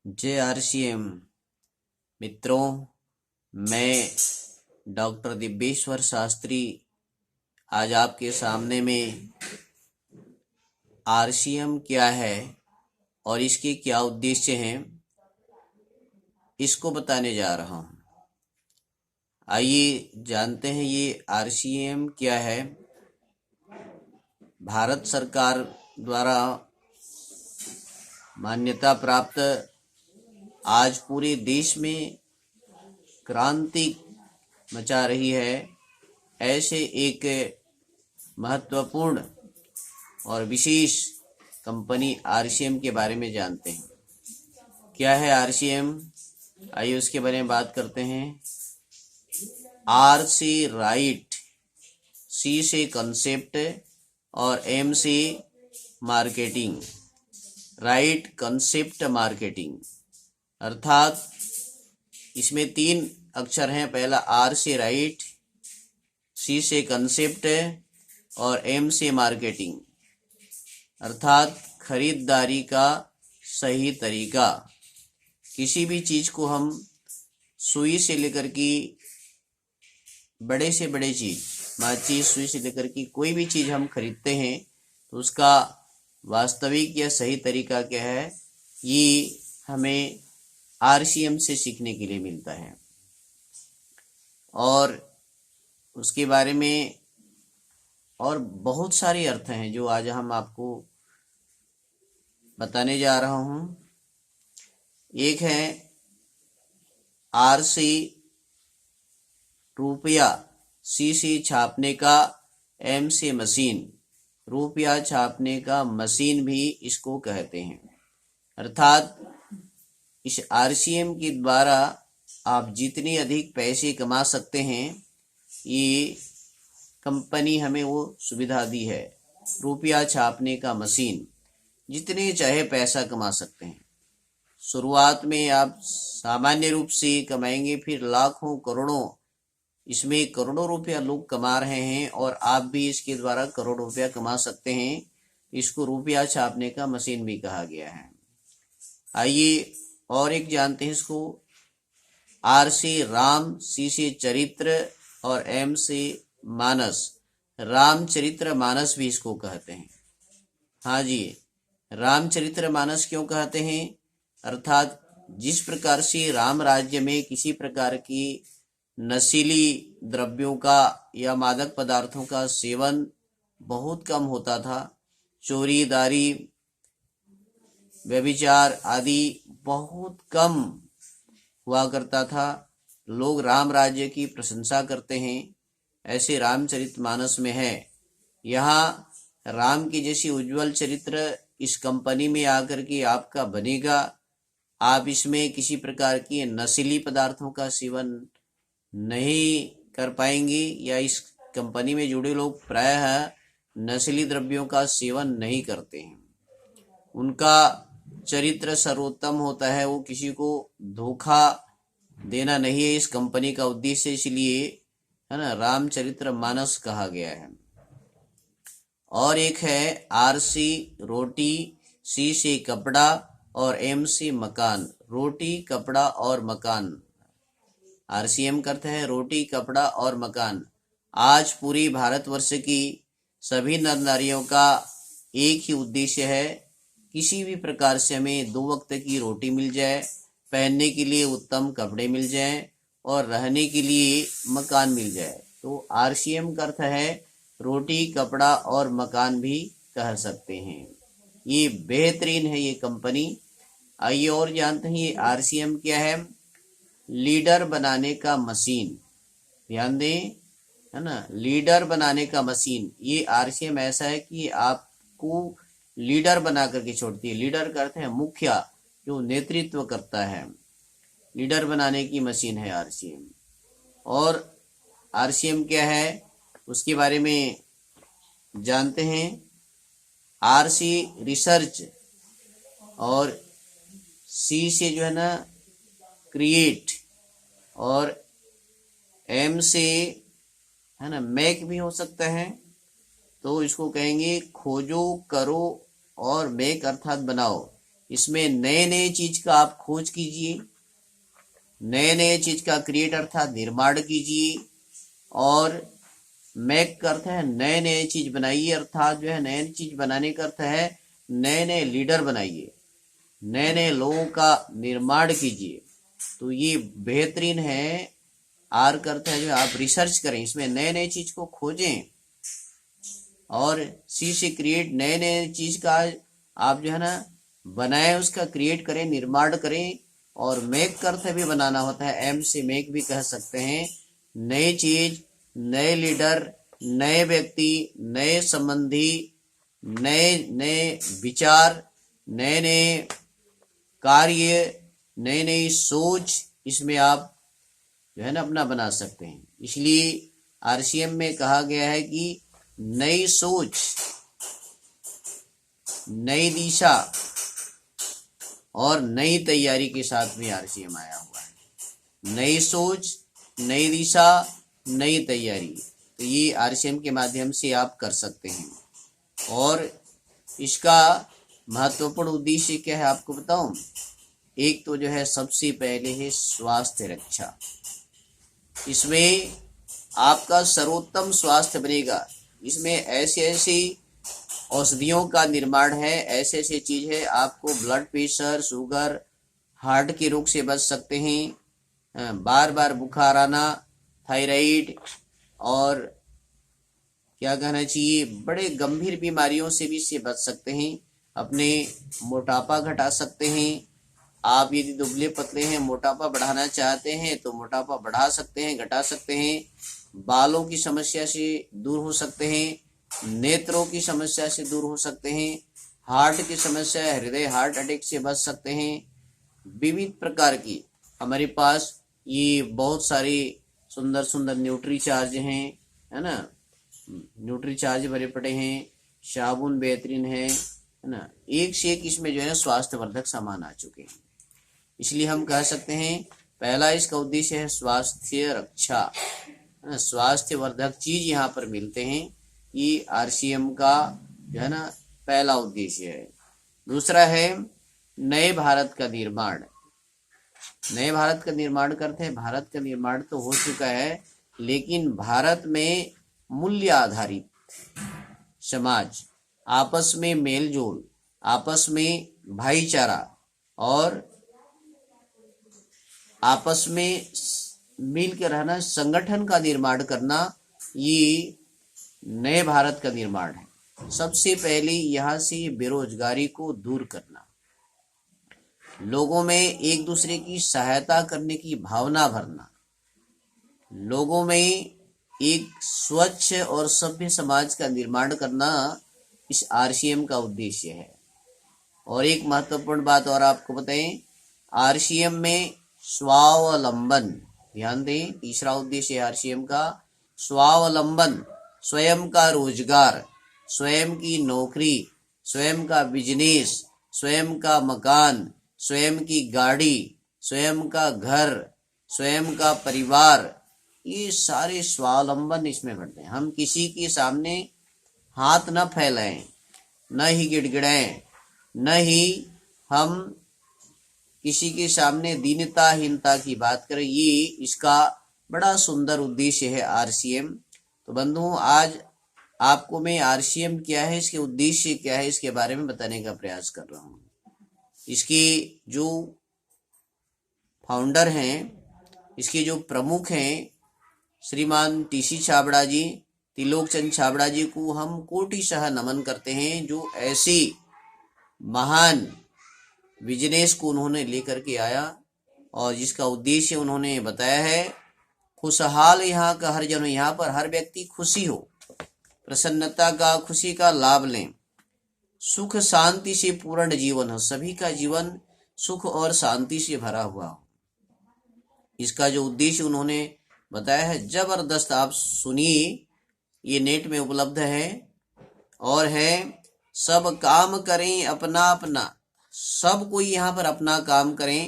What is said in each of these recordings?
जय आरसीएम। मित्रों, मैं डॉक्टर दिव्येश्वर शास्त्री आज आपके सामने में आरसीएम क्या है और इसके क्या उद्देश्य हैं इसको बताने जा रहा हूं। आइए जानते हैं ये आरसीएम क्या है। भारत सरकार द्वारा मान्यता प्राप्त आज पूरे देश में क्रांति मचा रही है ऐसे एक महत्वपूर्ण और विशेष कंपनी आरसीएम के बारे में जानते हैं। क्या है आरसीएम? आइए उसके बारे में बात करते हैं। आर से राइट, सी से कंसेप्ट और एम से मार्केटिंग। राइट कंसेप्ट मार्केटिंग अर्थात इसमें 3 अक्षर हैं। पहला आर से राइट, सी से कंसेप्ट और एम से मार्केटिंग अर्थात खरीदारी का सही तरीका। किसी भी चीज़ को हम सुई से लेकर की बड़े से बड़े चीज़, माचिस, सुई से लेकर की कोई भी चीज़ हम खरीदते हैं तो उसका वास्तविक या सही तरीका क्या है, ये हमें आरसीएम से सीखने के लिए मिलता है। और उसके बारे में और बहुत सारे अर्थ हैं जो आज हम आपको बताने जा रहा हूं। एक है आर से रुपया, सी से छापने का, एम से मशीन। रुपया छापने का मशीन भी इसको कहते हैं। अर्थात इस आरसीएम के द्वारा आप जितने अधिक पैसे कमा सकते हैं, ये कंपनी हमें वो सुविधा दी है। रुपया छापने का मशीन, जितने चाहे पैसा कमा सकते हैं। शुरुआत में आप सामान्य रूप से कमाएंगे, फिर लाखों करोड़ों, इसमें करोड़ों रुपया लोग कमा रहे हैं और आप भी इसके द्वारा करोड़ रुपया कमा सकते हैं। इसको रुपया छापने का मशीन भी कहा गया है। आइए और एक जानते हैं इसको। आर से राम, सी से चरित्र और एम से मानस। रामचरित्र मानस भी इसको कहते हैं। हाँ जी, रामचरित्र मानस क्यों कहते हैं? अर्थात जिस प्रकार से राम राज्य में किसी प्रकार की नशीली द्रव्यों का या मादक पदार्थों का सेवन बहुत कम होता था, चोरी दारी व्यभिचार आदि बहुत कम हुआ करता था, लोग राम राज्य की प्रशंसा करते हैं, ऐसे रामचरितमानस में है। यहाँ राम की जैसी उज्जवल चरित्र इस कंपनी में आकर के आपका बनेगा। आप इसमें किसी प्रकार की नशीली पदार्थों का सेवन नहीं कर पाएंगे, या इस कंपनी में जुड़े लोग प्रायः नशीली द्रव्यों का सेवन नहीं करते हैं। उनका चरित्र सर्वोत्तम होता है, वो किसी को धोखा देना नहीं है इस कंपनी का उद्देश्य, इसलिए है ना रामचरित्र मानस कहा गया है। और एक है आर से रोटी, सी से कपड़ा और एम से मकान। रोटी, कपड़ा और मकान। आरसीएम का अर्थ है रोटी, कपड़ा और मकान। आज पूरी भारतवर्ष की सभी नर नारियों का एक ही उद्देश्य है, किसी भी प्रकार से हमें 2 वक्त की रोटी मिल जाए, पहनने के लिए उत्तम कपड़े मिल जाएं और रहने के लिए मकान मिल जाए। तो आरसीएम का अर्थ है रोटी, कपड़ा और मकान भी कह सकते हैं। ये बेहतरीन है ये कंपनी। आइए और जानते हैं ये आरसीएम क्या है। लीडर बनाने का मशीन, ध्यान दें, है ना, लीडर बनाने का मशीन। ये आरसीएम ऐसा है कि आपको लीडर बना करके छोड़ती है। लीडर का अर्थ है मुखिया, जो नेतृत्व करता है। लीडर बनाने की मशीन है आरसीएम। और आरसीएम क्या है उसके बारे में जानते हैं। आर से रिसर्च और सी से जो है ना क्रिएट और एम से है ना मेक भी हो सकता है, तो इसको कहेंगे खोजो, करो और मेक अर्थात बनाओ। इसमें नए नए चीज का आप खोज कीजिए, नए नए चीज का क्रिएट अर्थात निर्माण कीजिए, और मेक का अर्थ है नए नए चीज बनाइए, अर्थात जो है नए चीज बनाने का अर्थ है नए नए लीडर बनाइए, नए नए लोगों का निर्माण कीजिए। तो ये बेहतरीन है। आर का अर्थ है जो आप रिसर्च करें, इसमें नए नए चीज को खोजें, और सी से क्रिएट नए नए चीज का आप जो है ना बनाए, उसका क्रिएट करें, निर्माण करें। और मेक का अर्थ भी बनाना होता है, एम से मेक भी कह सकते हैं। नई चीज, नए लीडर, नए व्यक्ति, नए संबंधी, नए नए विचार, नए नए कार्य, नई नई सोच, इसमें आप जो है ना अपना बना सकते हैं। इसलिए आरसीएम में कहा गया है कि नई सोच, नई दिशा और नई तैयारी के साथ में आरसीएम आया हुआ है। नई सोच, नई दिशा, नई तैयारी, तो ये आरसीएम के माध्यम से आप कर सकते हैं। और इसका महत्वपूर्ण उद्देश्य क्या है आपको बताऊं। एक तो जो है सबसे पहले है स्वास्थ्य रक्षा। इसमें आपका सर्वोत्तम स्वास्थ्य बनेगा। इसमें ऐसी ऐसी औषधियों का निर्माण है, ऐसे ऐसे चीज है, आपको ब्लड प्रेशर, शुगर, हार्ट के रोग से बच सकते हैं, बार बार बुखार आना, थायराइड, और क्या कहना चाहिए, बड़े गंभीर बीमारियों से भी इससे बच सकते हैं। अपने मोटापा घटा सकते हैं। आप यदि दुबले पतले हैं, मोटापा बढ़ाना चाहते हैं तो मोटापा बढ़ा सकते हैं, घटा सकते हैं। बालों की समस्या से दूर हो सकते हैं, नेत्रों की समस्या से दूर हो सकते हैं, हार्ट की समस्या, हृदय हार्ट अटैक से बच सकते हैं। विविध प्रकार की हमारे पास ये बहुत सारी सुंदर सुंदर न्यूट्री चार्ज हैं, है ना, न्यूट्री चार्ज भरे पड़े हैं, साबुन बेहतरीन है ना, एक से एक इसमें जो है स्वास्थ्यवर्धक सामान आ चुके हैं। इसलिए हम कह सकते हैं पहला इसका उद्देश्य है स्वास्थ्य रक्षा, स्वास्थ्यवर्धक चीज यहाँ पर मिलते हैं। ये आरसीएम का जो है ना पहला उद्देश्य है। दूसरा है नए भारत का निर्माण। नए भारत का निर्माण करते हैं। भारत का निर्माण तो हो चुका है, लेकिन भारत में मूल्य आधारित समाज, आपस में मेल जोल, आपस में भाईचारा और आपस में मिल के रहना, संगठन का निर्माण करना, ये नए भारत का निर्माण है। सबसे पहले यहाँ से बेरोजगारी को दूर करना, लोगों में एक दूसरे की सहायता करने की भावना भरना, लोगों में एक स्वच्छ और सभ्य समाज का निर्माण करना, इस आरसीएम का उद्देश्य है। और एक महत्वपूर्ण बात और आपको बताएं, आरसीएम में स्वावलंबन, ध्यान दें, तीसरा उद्देश्य है आरसीएम का स्वावलंबन, स्वयं का रोजगार, स्वयं की नौकरी, स्वयं का बिजनेस, स्वयं का मकान, स्वयं की गाड़ी, स्वयं का घर, स्वयं का परिवार, ये सारे स्वावलंबन इसमें बढ़ते हैं। हम किसी के सामने हाथ न फैलाएं, न ही गिड़गिड़ाएं, न ही हम किसी के सामने दीनताहीनता की बात करें। ये इसका बड़ा सुंदर उद्देश्य है आरसीएम। तो बंधुओं, आज आपको मैं आरसीएम क्या है, इसके उद्देश्य क्या है, इसके बारे में बताने का प्रयास कर रहा हूँ। इसके जो फाउंडर हैं, इसके जो प्रमुख हैं, श्रीमान टीसी छाबड़ा जी, त्रिलोक चंद छाबड़ा जी को हम कोटिशः नमन करते हैं, जो ऐसी महान बिजनेस को उन्होंने लेकर के आया और जिसका उद्देश्य उन्होंने बताया है खुशहाल यहाँ का हर जन, यहाँ पर हर व्यक्ति खुशी हो, प्रसन्नता का, खुशी का लाभ लें, सुख शांति से पूर्ण जीवन हो, सभी का जीवन सुख और शांति से भरा हुआ हो। इसका जो उद्देश्य उन्होंने बताया है जबरदस्त, आप सुनिए, ये नेट में उपलब्ध है और है, सब काम करें अपना अपना, सब कोई यहाँ पर अपना काम करें,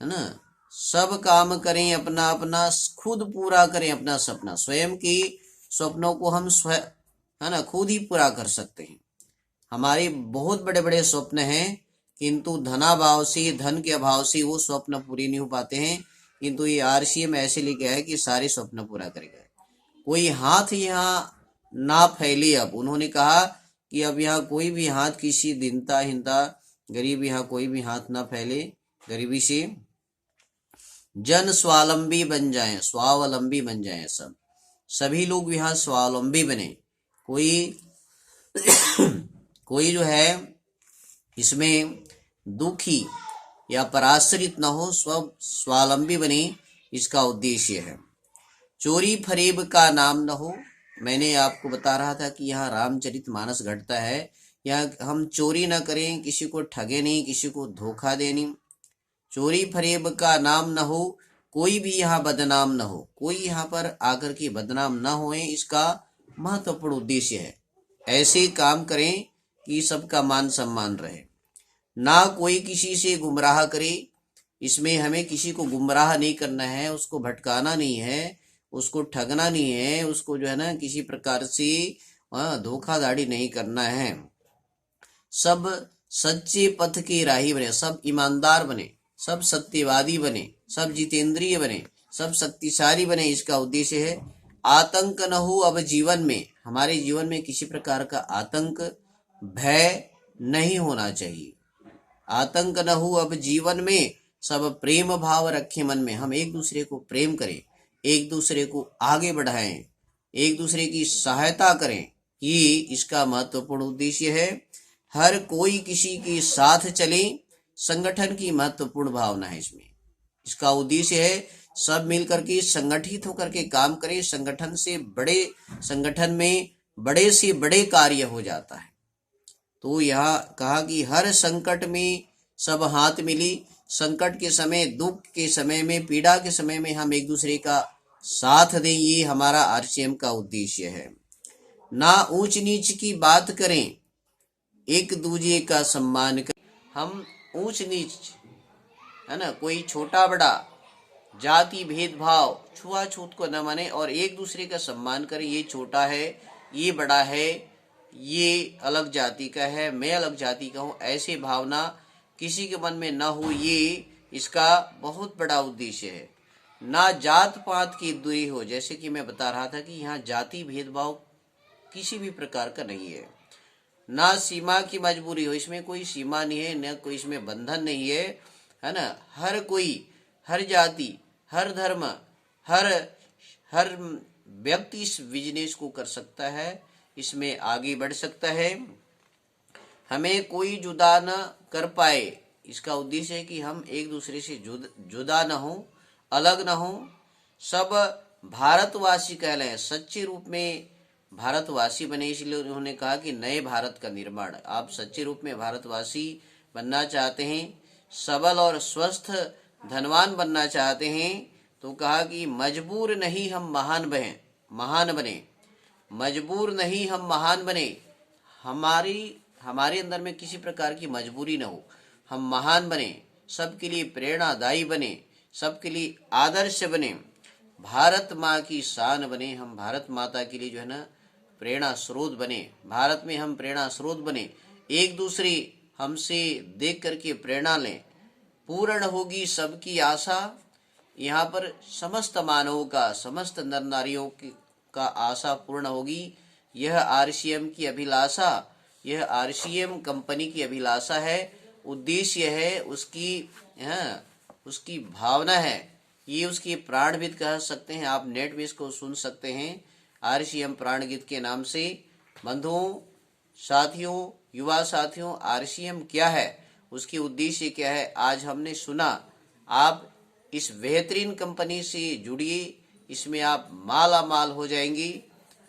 है ना, सब काम करें अपना अपना, खुद पूरा करें अपना सपना, स्वयं की स्वप्नों को हम है ना खुद ही पूरा कर सकते हैं। हमारे बहुत बड़े बड़े स्वप्न हैं, किंतु धनाभाव से, धन के अभाव से वो स्वप्न पूरे नहीं हो पाते हैं। किंतु ये आरसीएम ऐसे लेके आए कि सारे स्वप्न पूरा करेगा। कोई हाथ यहाँ ना फैले। अब उन्होंने कहा कि अब यहाँ कोई भी हाथ किसी दीनता हिंता गरीब, यहाँ कोई भी हाथ ना फैले गरीबी से। जन स्वावलंबी बन जाएं, स्वावलंबी बन जाएं, सभी लोग यहाँ स्वावलंबी बने। कोई कोई जो है इसमें दुखी या पराश्रित न हो, स्वावलंबी बने, इसका उद्देश्य है। चोरी फरेब का नाम न हो। मैंने आपको बता रहा था कि यहाँ रामचरितमानस घटता है। यहाँ हम चोरी न करें, किसी को ठगे नहीं, किसी को धोखा दे नहीं। चोरी फरेब का नाम न हो, कोई भी यहाँ बदनाम न हो, कोई यहाँ पर आकर के बदनाम न होए, इसका महत्वपूर्ण उद्देश्य है। ऐसे काम करें कि सबका मान सम्मान रहे। ना कोई किसी से गुमराह करे। इसमें हमें किसी को गुमराह नहीं करना है, उसको भटकाना नहीं है, उसको ठगना नहीं है, उसको जो है ना किसी प्रकार से धोखाधड़ी नहीं करना है। सब सच्चे पथ के राही बने, सब ईमानदार बने, सब सत्यवादी बने, सब जितेंद्रिय बने, सब शक्तिशाली बने, इसका उद्देश्य है। आतंक न हो अब जीवन में, हमारे जीवन में किसी प्रकार का आतंक भय नहीं होना चाहिए। आतंक न हो अब जीवन में, सब प्रेम भाव रखे मन में। हम एक दूसरे को प्रेम करें, एक दूसरे को आगे बढ़ाएं, एक दूसरे की सहायता करें, ये इसका महत्वपूर्ण उद्देश्य है। हर कोई किसी के साथ चले, संगठन की महत्वपूर्ण भावना है इसमें। इसका उद्देश्य है सब मिलकर के संगठित होकर के काम करें। संगठन में बड़े से बड़े कार्य हो जाता है। तो यहाँ कहा कि हर संकट में सब हाथ मिली। संकट के समय, दुख के समय में, पीड़ा के समय में हम एक दूसरे का साथ दें, ये हमारा आरसीएम का उद्देश्य है। ना ऊंच नीच की बात करें, एक दूसरे का सम्मान करें। हम ऊंच नीच, है ना, कोई छोटा बड़ा, जाति भेदभाव, छुआछूत को न माने और एक दूसरे का सम्मान करें। ये छोटा है, ये बड़ा है, ये अलग जाति का है, मैं अलग जाति का हूँ, ऐसी भावना किसी के मन में न हो, ये इसका बहुत बड़ा उद्देश्य है। ना जात पात की दूरी हो, जैसे कि मैं बता रहा था कि यहाँ जाति भेदभाव किसी भी प्रकार का नहीं है। ना सीमा की मजबूरी हो, इसमें कोई सीमा नहीं है, न कोई इसमें बंधन नहीं है, है ना। हर कोई, हर जाति, हर धर्म, हर व्यक्ति इस बिजनेस को कर सकता है, इसमें आगे बढ़ सकता है। हमें कोई जुदा न कर पाए, इसका उद्देश्य है कि हम एक दूसरे से जुदा न हो, अलग न हो, सब भारतवासी कहलाएं, सच्चे रूप में भारतवासी बने। इसलिए उन्होंने कहा कि नए भारत का निर्माण, आप सच्चे रूप में भारतवासी बनना चाहते हैं, सबल और स्वस्थ धनवान बनना चाहते हैं, तो कहा कि मजबूर नहीं हम महान बने, मजबूर नहीं हम महान बने। हमारे अंदर में किसी प्रकार की मजबूरी न हो, हम महान बने, सबके लिए प्रेरणादायी बने, सबके लिए आदर्श बने, भारत माँ की शान बने। हम भारत माता के लिए जो है ना प्रेरणा स्रोत बने, भारत में हम प्रेरणा स्रोत बने, एक दूसरे हमसे देख करके प्रेरणा लें। पूर्ण होगी सबकी आशा, यहाँ पर समस्त मानवों का, समस्त नर नारियों का आशा पूर्ण होगी। यह आरसीएम की अभिलाषा, यह आरसीएम कंपनी की अभिलाषा है, उद्देश्य है, उसकी भावना है, ये उसकी प्राण गीत कह सकते हैं। आप नेट में इसको सुन सकते हैं, आरसीएम प्राण गीत के नाम से। बंधुओं, साथियों, युवा साथियों, आरसीएम क्या है, उसकी उद्देश्य क्या है, आज हमने सुना। आप इस बेहतरीन कंपनी से जुड़िए, इसमें आप माला माल हो जाएंगी,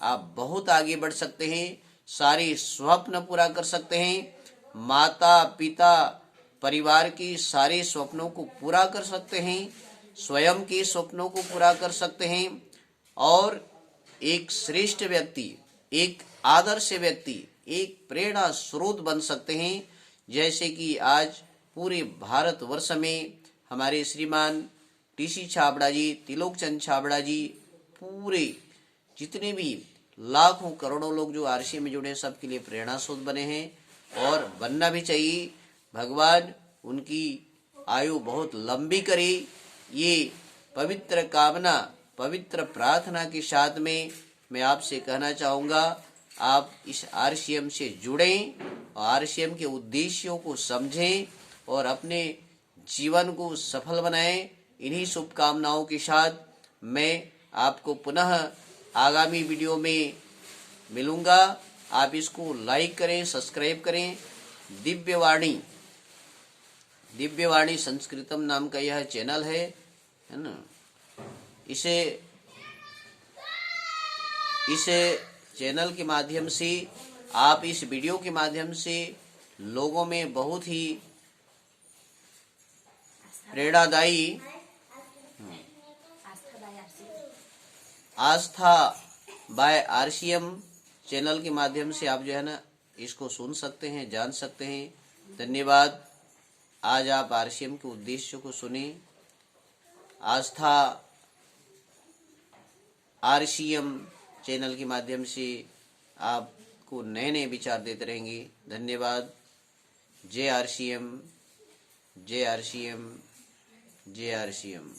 आप बहुत आगे बढ़ सकते हैं, सारे स्वप्न पूरा कर सकते हैं, माता पिता परिवार के सारे स्वप्नों को पूरा कर सकते हैं, स्वयं के स्वप्नों को पूरा कर सकते हैं, और एक श्रेष्ठ व्यक्ति, एक आदर्श व्यक्ति, एक प्रेरणा स्रोत बन सकते हैं। जैसे कि आज पूरे भारतवर्ष में हमारे श्रीमान टीसी छाबड़ा जी, त्रिलोक चंद छाबड़ा जी, पूरे जितने भी लाखों करोड़ों लोग जो आरसीएम में जुड़े हैं, सबके लिए प्रेरणा स्रोत बने हैं। और बनना भी चाहिए। भगवान उनकी आयु बहुत लंबी करे, ये पवित्र कामना, पवित्र प्रार्थना के साथ में मैं आपसे कहना चाहूँगा, आप इस आरसीएम से जुड़ें और आरसीएम के उद्देश्यों को समझें और अपने जीवन को सफल बनाएं। इन्हीं शुभकामनाओं के साथ मैं आपको पुनः आगामी वीडियो में मिलूंगा। आप इसको लाइक करें, सब्सक्राइब करें। दिव्यवाणी, दिव्यवाणी संस्कृतम नाम का यह चैनल है ना। इसे चैनल के माध्यम से, आप इस वीडियो के माध्यम से लोगों में बहुत ही प्रेरणादायी, आस्था बाय आरसीएम चैनल के माध्यम से आप जो है ना इसको सुन सकते हैं, जान सकते हैं। धन्यवाद। आज आप आरसीएम के उद्देश्य को सुने। आस्था आरसीएम चैनल के माध्यम से आपको नए नए विचार देते रहेंगे। धन्यवाद। जय आरसीएम, जय आरसीएम, जय आरसीएम।